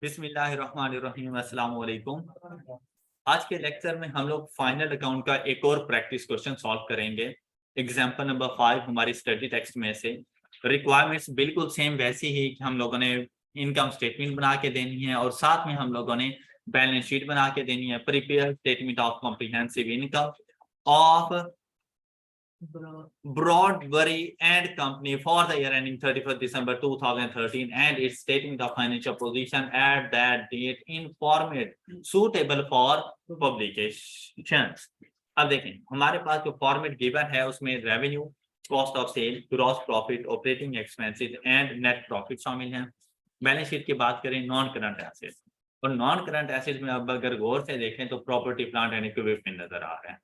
बिस्मिल्लाहिर्रहमानिर्रहीम, अस्सलाम वालेकुम। आज के लेक्चर में हम लोग फाइनल अकाउंट का एक और प्रैक्टिस क्वेश्चन सॉल्व करेंगे। एग्जांपल नंबर 5 हमारी स्टडी टेक्स्ट में से। रिक्वायरमेंट्स बिल्कुल सेम वैसी ही कि हम लोगों ने इनकम स्टेटमेंट बना के देनी है और साथ में हम लोगों ने बैलेंस शीट बना के देनी है। Prepare statement of comprehensive income of Broadbury and Company for the year ending 31st December 2013 and its statement of financial position at that date in format suitable for publication। अब देखें हमारे पास जो format given है उसमें revenue, cost of sale, gross profit, operating expenses and net profit शामिल हैं। Balance sheet की बात करें नॉन करंट एसेट्स, और नॉन करंट एसेट्स में अब अगर गौर से देखें तो प्रॉपर्टी प्लांट एंड इक्विपमेंट नजर आ रहे हैं।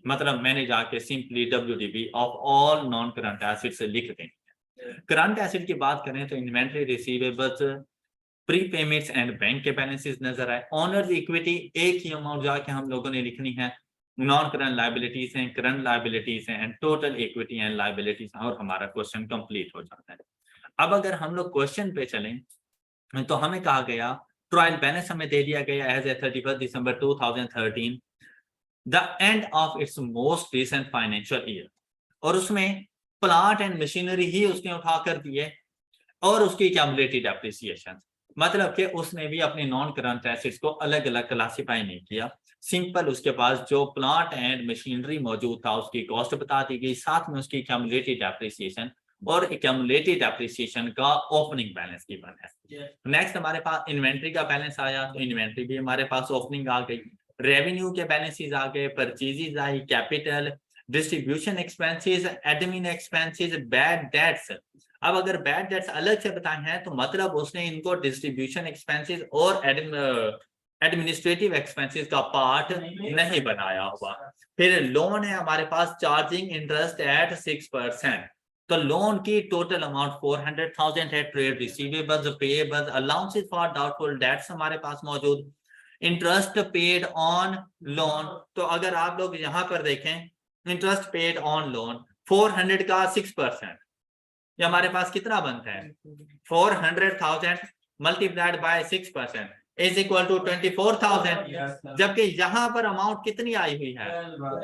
मतलब मैंने जाके simply WDV of all non current assets लिख देंगे। करंट एसेट की बात करें तो इन्वेंटरी, रिसीवेबल्स, प्रीपेमेंट्स एंड बैंक के बैलेंसेस नजर आए। ऑनर्स इक्विटी एक ही अमाउंट जाके हम लोगों ने लिखनी है। नॉन करंट लायबिलिटीज हैं, करंट लायबिलिटीज हैं and total equity and liabilities, और हमारा क्वेश्चन कंप्लीट हो जाता है। अब अगर हम लोग क्वेश्चन पे चलें तो हमें कहा गया ट्रायल बैलेंस हमें दे दिया गया as a 31 December 2013 the end of its most recent financial year, और उसमें प्लांट एंड मशीनरी ही उसने उठाकर दिए और उसकी क्यूमुलेटिव डेप्रिसिएशन। मतलब कि उसने भी अपने नॉन करंट एसेट्स को अलग अलग क्लासिफाई नहीं किया। सिंपल उसके पास जो प्लांट एंड मशीनरी मौजूद था उसकी कॉस्ट बता दी गई, साथ में उसकी क्यूमुलेटिव डेप्रिसिएशन और क्यूमुलेटिव डेप्रिसिएशन का ओपनिंग बैलेंस गिवन है। नेक्स्ट हमारे पास इन्वेंट्री का बैलेंस आया, तो इन्वेंट्री भी हमारे पास ओपनिंग आ गई। रेवेन्यू के बैलेंसेस आ गए, परचेजेस आई, capital, distribution expenses, admin expenses, bad debts. अब अगर बैड डेट्स अलग से बताए हैं तो मतलब उसने इनको डिस्ट्रीब्यूशन एक्सपेंसेस और एडमिनिस्ट्रेटिव एक्सपेंसेस का पार्ट नहीं बनाया हुआ। फिर लोन है हमारे पास, चार्जिंग इंटरेस्ट एट 6%। तो लोन की टोटल अमाउंट 400,000 है। Trade receivables, payables, allowances for doubtful debts हमारे पास मौजूद। इंटरेस्ट पेड ऑन लोन, तो अगर आप लोग यहां पर देखें इंटरेस्ट पेड ऑन लोन 400 का 6%, ये हमारे पास कितना बनता है 400,000 multiplied by 6% is equal to 24,000। जबकि यहां पर अमाउंट कितनी आई हुई है।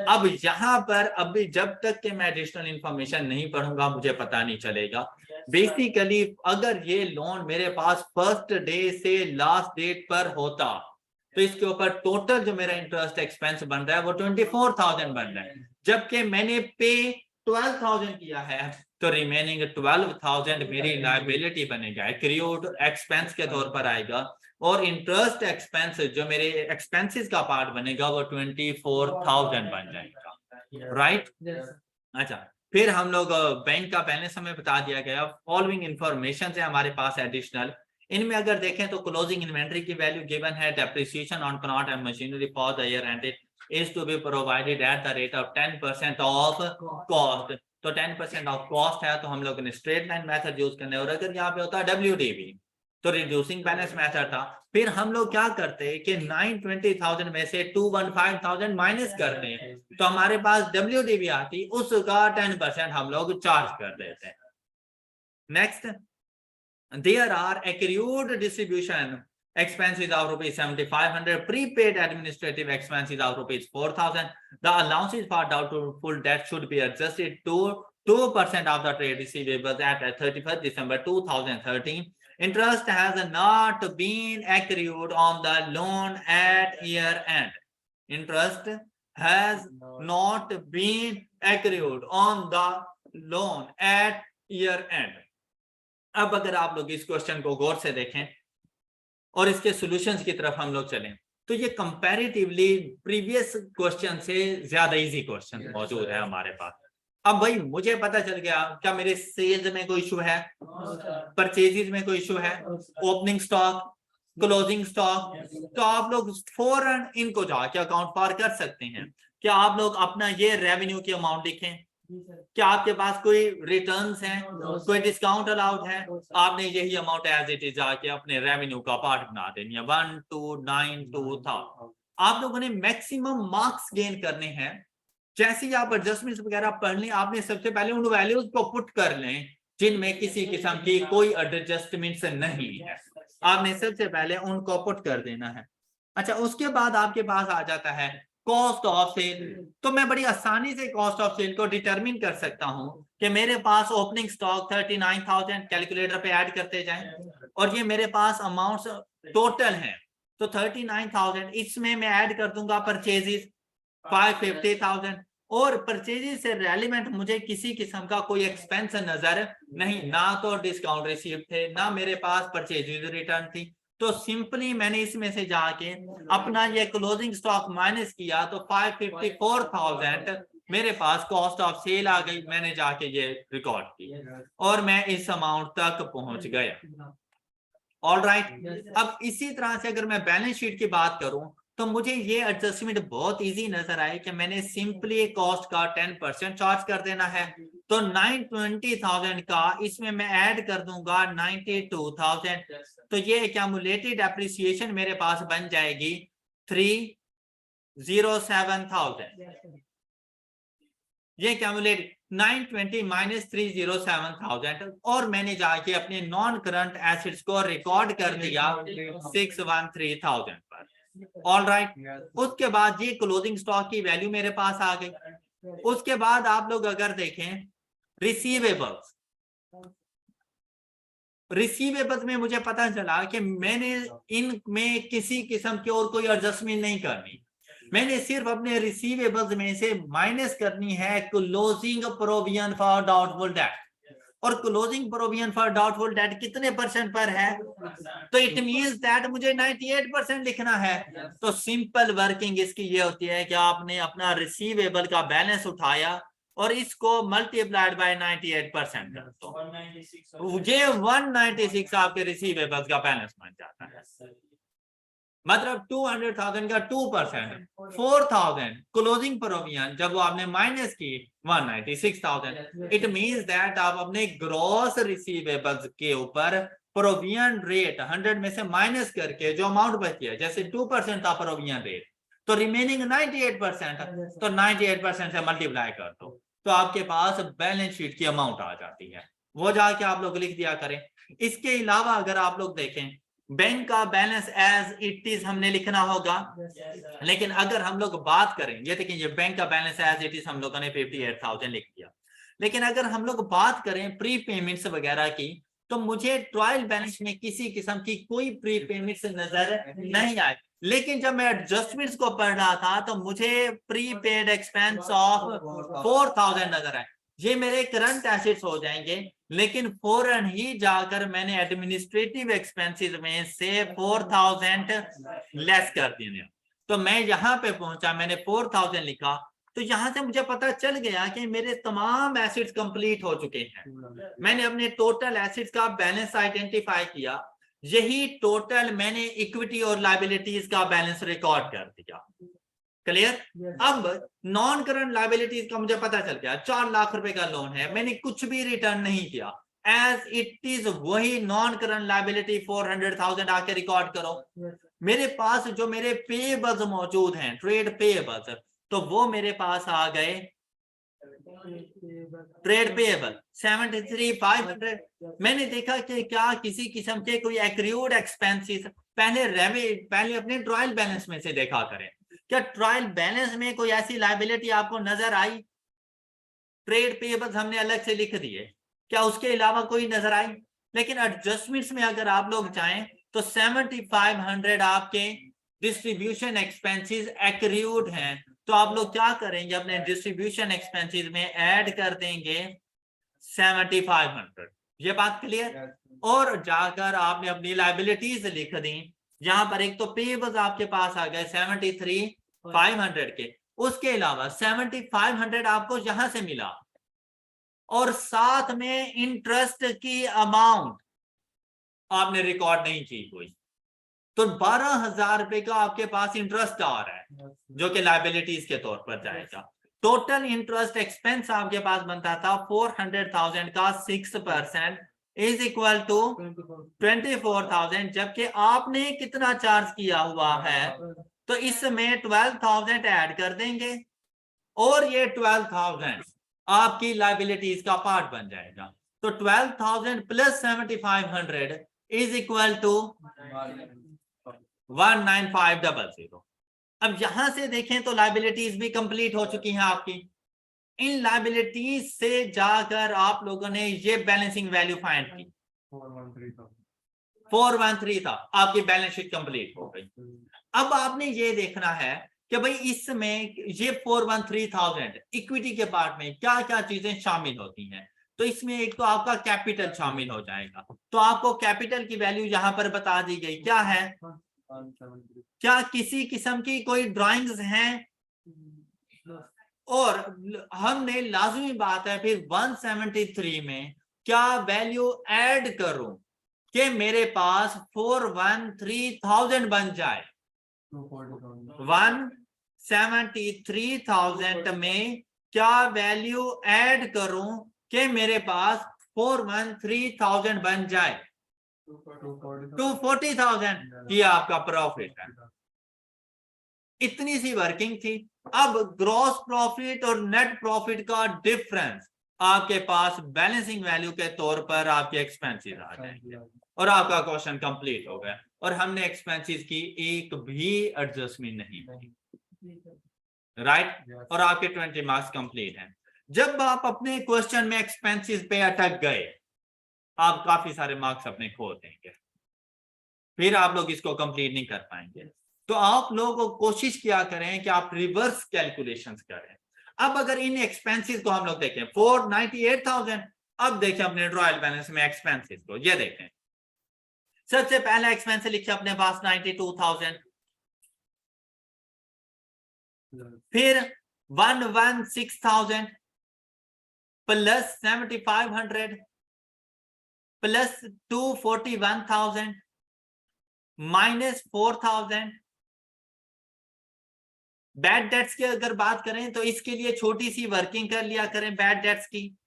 अब यहां पर अभी जब तक कि मैं एडिशनल इंफॉर्मेशन नहीं पढ़ूंगा मुझे पता नहीं चलेगा। बेसिकली अगर ये लोन मेरे पास फर्स्ट डे से लास्ट डेट पर होता तो इसके ऊपर टोटल जो मेरा इंटरेस्ट एक्सपेंस बन रहा है वो 24,000 बन रहा है, जबकि मैंने पे 12,000 किया है, तो रिमेनिंग 12,000 मेरी लायबिलिटी बनेगा, एक्रियूड एक्सपेंस के तौर पर आएगा, और इंटरेस्ट एक्सपेंस जो मेरे एक्सपेंसेस का पार्ट बनेगा वो 24,000 बन जाएगा। राइट। अच्छा, फिर हम लोग बैंक का बैलेंस हमें बता दिया गया। फॉलोइंग इंफॉर्मेशन है हमारे पास एडिशनल, इनमें अगर देखें तो क्लोजिंग इन्वेंटरी की वैल्यू गिवन है। Depreciation on plant and machinery for the year ended is to be provided at the rate of 10% of cost. तो 10% ऑफ कॉस्ट है तो हम लोग ने स्ट्रेट लाइन मेथड यूज करने, और अगर यहाँ पे होता है WDV तो रिड्यूसिंग बैलेंस मेथड था। फिर हम लोग क्या करते हैं कि 920,000 में से 215,000 माइनस करते हैं, तो हमारे पास WDV आती, उसका 10% हम लोग चार्ज कर देते हैं। Next, there are accrued distribution expenses of rupees 7,500, prepaid administrative expenses of rupees 4,000. The allowances for doubtful debt should be adjusted to 2% of the trade receivables at 31st December 2013. Interest has not been accrued on the loan at year end. Interest has not been accrued on the loan at year end. अब अगर आप लोग इस question को गौर से देखें और इसके सॉल्यूशंस की तरफ हम लोग चलें तो ये कंपैरेटिवली प्रीवियस क्वेश्चन से ज्यादा इजी क्वेश्चन मौजूद है हमारे पास। अब भाई मुझे पता चल गया क्या मेरे सेल्स में कोई इशू है, परचेजेस में कोई इशू है, ओपनिंग स्टॉक, क्लोजिंग स्टॉक, तो आप लोग फौरन इनको जाके अकाउंट पार कर सकते हैं। क्या आप लोग अपना ये रेवेन्यू की अमाउंट लिखें, क्या आपके पास कोई रिटर्न्स हैं, कोई डिस्काउंट अलाउड है, आपने यही अमाउंट एज इट इज आके अपने रेवेन्यू का पार्ट बना देनी है। 1292 था। आप लोगों ने मैक्सिमम मार्क्स गेन करने हैं। जैसे ही आप एडजस्टमेंट्स वगैरह पढ़ लें, आपने सबसे पहले उन वैल्यूज को पुट कर लें जिनमें किसी किस्म की कोई एडजस्टमेंट्स नहीं है। आपने सबसे पहले उनको पुट कर देना है। अच्छा, उसके बाद आपके पास आ जाता है कॉस्ट ऑफ सेल। तो मैं बड़ी आसानी से कॉस्ट ऑफ सेल को डिटरमिन कर सकता हूं कि मेरे पास ओपनिंग स्टॉक 39,000, कैलकुलेटर पे ऐड करते जाएं, और ये मेरे पास अमाउंट्स टोटल हैं। तो 39,000 इसमें मैं ऐड कर दूंगा परचेजेस 550,000, और परचेजेस से रेलिवेंट मुझे किसी किस्म का कोई एक्सपेंस नजर नहीं, ना तो डिस्काउंट रिसीव थे, ना मेरे पास परचेजेस रिटर्न थी। तो सिंपली मैंने इसमें से जाके अपना ये क्लोजिंग स्टॉक माइनस किया तो 554,000 मेरे पास कॉस्ट ऑफ सेल आ गई। मैंने जाके ये रिकॉर्ड की और मैं इस अमाउंट तक पहुंच गया। ऑल राइट, अब इसी तरह से अगर मैं बैलेंस शीट की बात करूं तो मुझे ये एडजस्टमेंट बहुत इजी नजर आए कि मैंने सिंपली कॉस्ट का 10% चार्ज कर देना है। तो 920,000 का इसमें मैं ऐड कर दूंगा 92,000, तो ये एक्यूमुलेटेड एप्रिसिएशन मेरे पास बन जाएगी 307,000। ये एक्यूमुलेट 920 माइनस 307,000, और मैंने जाके अपने नॉन करंट एसेट्स को रिकॉर्ड कर दिया 613,000 पर। ऑल राइट, उसके बाद ये क्लोजिंग स्टॉक की वैल्यू मेरे पास आ गई। उसके बाद आप लोग अगर देखें रिसीवेबल्स, रिसीवेबल्स में मुझे पता चला कि मैंने इनमें किसी किस्म की और कोई एडजस्टमेंट नहीं करनी, मैंने सिर्फ अपने रिसीवेबल्स में से माइनस करनी है closing provision for doubtful debt. और closing provision for doubtful debt कितने परसेंट पर है? तो इट मींस दैट मुझे 98% लिखना है। तो सिंपल वर्किंग इसकी ये होती है कि आपने अपना रिसीवेबल का बैलेंस उठाया और इसको मल्टीप्लाइड बाय 98% कर दो, ये 196 आपके रिसीवेबल्स का बैलेंस बन जाता है। मतलब 200,000 का 2%, 4,000 क्लोजिंग प्रोविजन जब वो आपने माइनस की 196,000, इट मींस दैट आप अपने ग्रॉस रिसीवेबल्स के ऊपर प्रोविजन रेट 100 में से माइनस करके जो अमाउंट बची है, जैसे 2% था प्रोविजन रेट, तो रिमेनिंग 98%, तो 98% से मल्टीप्लाई कर दो तो आपके पास बैलेंस शीट की अमाउंट आ जाती है, वो जाके आप लोग लिख दिया करें। इसके अलावा अगर आप लोग देखें बैंक का बैलेंस एज इट इज हमने लिखना होगा, लेकिन अगर हम लोग बात करें, ये देखिए ये बैंक का बैलेंस एज इट इज हम लोगों ने 58,000 लिख दिया, लेकिन अगर हम लोग बात करें प्री पेमेंट्स वगैरह की तो मुझे ट्रायल बैलेंस में किसी किस्म की कोई प्री पेमेंट्स नजर नहीं आए, लेकिन जब मैं एडजस्टमेंट्स को पढ़ रहा था तो मुझे प्री पेड एक्सपेंस ऑफ 4,000 नजर आए। ये मेरे करंट एसेट्स हो जाएंगे, लेकिन फौरन ही जाकर मैंने एडमिनिस्ट्रेटिव एक्सपेंसेस में से 4,000 लेस कर दिए। तो मैं यहाँ पे पहुंचा, मैंने 4,000 लिखा, तो यहां से मुझे पता चल गया कि मेरे तमाम एसेट्स कंप्लीट हो चुके हैं। मैंने अपने टोटल एसेट्स का बैलेंस आइडेंटिफाई किया, यही टोटल मैंने इक्विटी और लायबिलिटीज का बैलेंस रिकॉर्ड कर दिया। क्लियर? अब नॉन करंट लायबिलिटीज का मुझे पता चल गया 4 लाख रुपए का लोन है, मैंने कुछ भी रिटर्न नहीं किया, एज इट इज वही नॉन करंट लायबिलिटी 400,000 आके रिकॉर्ड करो। मेरे पास जो मेरे पेएबल्स मौजूद हैं, ट्रेड पेएबल्स, तो वो मेरे पास आ गए ट्रेड पेएबल 73,500। मैंने देखा कि क्या किसी किस्म के कोई एक्रूड एक्सपेंसेस पहले अपने ट्रायल बैलेंस में से देखा करें, क्या ट्रायल बैलेंस में कोई ऐसी लायबिलिटी आपको नजर आई? ट्रेड पेएबल्स हमने अलग से लिख दिए, क्या उसके अलावा कोई नजर आई? लेकिन एडजस्टमेंट्स में अगर आप लोग चाहें तो 7500 आपके डिस्ट्रीब्यूशन एक्सपेंसेस एक्रूड हैं, तो आप लोग क्या करेंगे, अपने डिस्ट्रीब्यूशन एक्सपेंसेस में ऐड कर देंगे 7500। ये बात क्लियर? और जाकर आपने अपनी लायबिलिटीज लिख दी, यहां पर एक तो पेएबल्स आपके पास आ गए 73,500 के, उसके अलावा 7500 आपको यहां से मिला, और साथ में इंटरेस्ट की अमाउंट आपने रिकॉर्ड नहीं की कोई, तो 12,000 रुपए का आपके पास इंटरेस्ट आ रहा है जो कि लायबिलिटीज के तौर पर जाएगा। टोटल इंटरेस्ट एक्सपेंस आपके पास बनता था 400,000 का 6% इज इक्वल टू 24,000, जबकि आपने कितना चार्ज किया हुआ है, तो इसमें 12,000 ऐड कर देंगे और ये 12,000 आपकी लायबिलिटीज का पार्ट बन जाएगा। तो 12,000 प्लस 7,500 इज इक्वल टू 19500। अब यहां से देखें तो लाइबिलिटीज भी कंप्लीट हो चुकी हैं आपकी। इन लाइबिलिटीज से जाकर आप लोगों ने ये बैलेंसिंग वैल्यू फाइंड की, 413 था, आपकी बैलेंस शीट कंप्लीट हो गई। अब आपने ये देखना है कि भाई इसमें ये 413,000 इक्विटी के पार्ट में क्या क्या चीजें शामिल होती हैं। तो इसमें एक तो आपका कैपिटल शामिल हो जाएगा, तो आपको कैपिटल की वैल्यू यहां पर बता दी गई क्या है। क्या किसी किस्म की कोई ड्राइंग्स हैं, और हमने लाजमी बात है फिर 173 में क्या वैल्यू ऐड करूं कि मेरे पास 413,000 बन जाए। 173,000 में क्या वैल्यू ऐड करूं कि मेरे पास 413,000 बन जाए। 240,000 ये आपका प्रॉफिट है। इतनी सी वर्किंग थी। अब ग्रॉस प्रॉफिट और नेट प्रॉफिट का डिफरेंस आपके पास बैलेंसिंग वैल्यू के तौर पर आपके एक्सपेंसेस आ जाएंगे और आपका क्वेश्चन कंप्लीट हो गया। और हमने एक्सपेंसेस की एक भी एडजस्टमेंट नहीं की, राइट। और आपके 20 मार्क्स कंप्लीट हैं। जब आप अपने क्वेश्चन में एक्सपेंसेस पे अटक गए, आप काफी सारे मार्क्स अपने खो देंगे, फिर आप लोग इसको कंप्लीट नहीं कर पाएंगे। तो आप लोगों को कोशिश किया करें कि आप रिवर्स कैलकुलेशंस करें। अब अगर इन एक्सपेंसेस को हम लोग देखें 498,000, अब देखें अपने ट्रायल बैलेंस में एक्सपेंसेस को, ये देखें। सबसे पहला एक्सपेंस लिखे अपने पास 92,000, फिर 116,000 plus 7,500 plus 241,000 minus 4,000। Bad debts की अगर बात करें तो इसके लिए छोटी सी वर्किंग कर लिया करें बैड डेट्स की।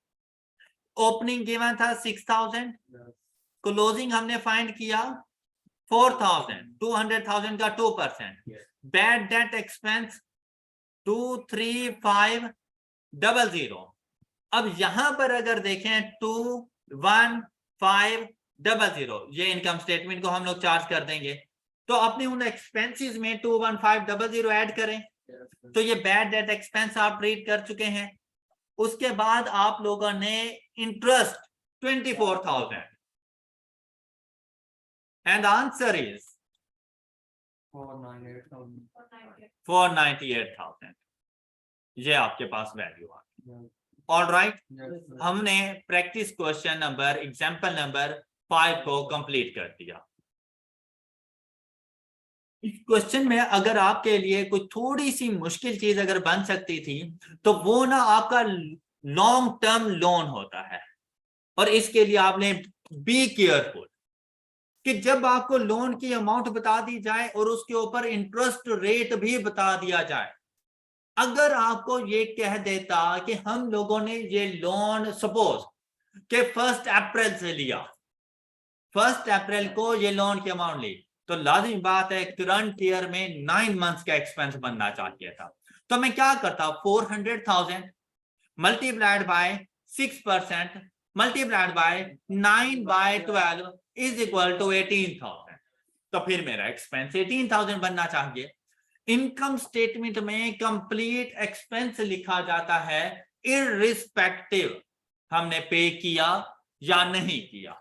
ओपनिंग गिवन था 6,000, क्लोजिंग हमने फाइंड किया 4,000, 200,000 का 2%। Bad debt expense 23500। अब यहां पर अगर देखें 21500, ये इनकम स्टेटमेंट को हम लोग चार्ज कर देंगे, तो अपने उन एक्सपेंसेस में 21500 ऐड करें, तो ये बैड डेट एक्सपेंस आप ट्रीट कर चुके हैं। उसके बाद आप लोगों ने इंटरेस्ट 24,000 एंड आंसर इज 498,000। ये आपके पास वैल्यू आ गई। ऑलराइट, हमने practice question number example number 5 को कंप्लीट कर दिया। इस क्वेश्चन में अगर आपके लिए कोई थोड़ी सी मुश्किल चीज अगर बन सकती थी तो वो ना आपका लॉन्ग टर्म लोन होता है, और इसके लिए आपने बी केयरफुल कि जब आपको लोन की अमाउंट बता दी जाए और उसके ऊपर इंटरेस्ट रेट भी बता दिया जाए, अगर आपको ये कह देता कि हम लोगों ने ये लोन सपोज के 1 अप्रैल से लिया, 1 अप्रैल को ये लोन की अमाउंट ली, तो लाजिमी बात है करंट ईयर में 9 मंथ्स का एक्सपेंस बनना चाहिए था। तो मैं क्या करता, 400,000 multiplied by 6% multiplied by 9/12 is equal to 18,000। तो फिर मेरा एक्सपेंस 18,000 बनना चाहिए। इनकम स्टेटमेंट में कंप्लीट एक्सपेंस लिखा जाता है इररिस्पेक्टिव हमने पे किया या नहीं किया।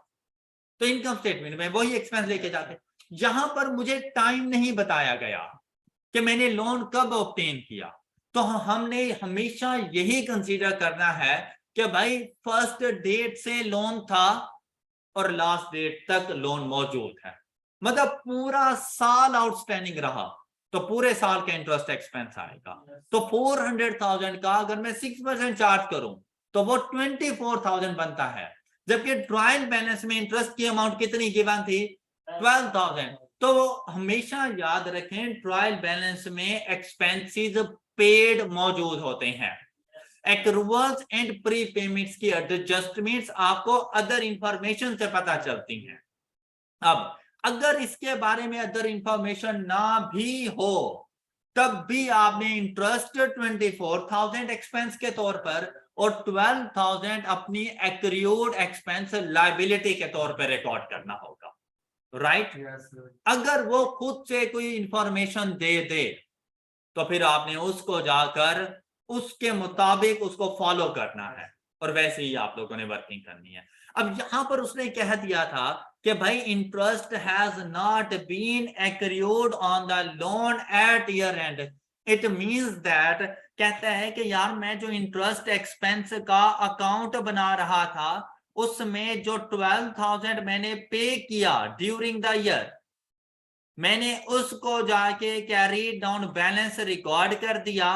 तो इनकम स्टेटमेंट में वही एक्सपेंस लेके जाते। यहां पर मुझे टाइम नहीं बताया गया कि मैंने लोन कब ऑब्टेन किया, तो हमने हमेशा यही कंसीडर करना है कि भाई फर्स्ट डेट से लोन था और लास्ट डेट तक लोन मौजूद है, मतलब पूरा साल आउटस्टैंडिंग रहा तो पूरे साल का इंटरेस्ट एक्सपेंस आएगा। तो 400,000 का अगर मैं 6% चार्ज करूं तो वो 24,000 बनता है, जबकि ट्रायल बैलेंस में इंटरेस्ट की अमाउंट कितनी गिवन थी, 12,000। तो हमेशा याद रखें ट्रायल बैलेंस में एक्सपेंसेस पेड मौजूद होते हैं। एक्रूवल्स एंड प्री पेमेंट्स की एडजस्टमेंट्स आपको अदर इंफॉर्मेशन से पता चलती हैं। अब अगर इसके बारे में अदर इंफॉर्मेशन ना भी हो तब भी आपने इंटरेस्ट 24,000 एक्सपेंस के तौर पर और 12,000 अपनी एक्रूड एक्सपेंस लायबिलिटी के तौर पर रिकॉर्ड करना होगा। राइट। अगर वो खुद से कोई इंफॉर्मेशन दे दे तो फिर आपने उसको जाकर उसके मुताबिक उसको फॉलो करना है, और वैसे ही आप लोगों ने वर्किंग करनी है। अब यहां पर उसने कह दिया था कि भाई interest has not been accrued on the loan at year end. It means that, कहता है कि यार मैं जो इंटरेस्ट एक्सपेंस का अकाउंट बना रहा था उसमें जो 12,000 मैंने पे किया ड्यूरिंग द ईयर, मैंने उसको जाके कैरी डाउन बैलेंस रिकॉर्ड कर दिया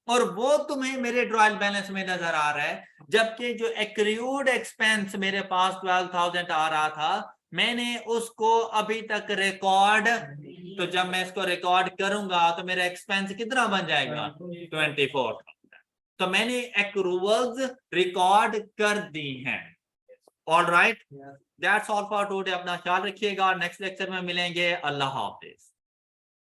और वो तुम्हें मेरे ट्रायल बैलेंस में नजर आ रहा है, जबकि जो एक्रूड एक्सपेंस मेरे पास 12,000 आ रहा था मैंने उसको अभी तक रिकॉर्ड, तो जब मैं इसको रिकॉर्ड करूंगा तो मेरा एक्सपेंस कितना बन जाएगा 24,000। तो मैंने एक्रूवल्स रिकॉर्ड कर दी हैं। All right, that's all for today. अपना ख्याल रखिएगा, नेक्स्ट लेक्चर में मिलेंगे। अल्लाह हाफिज।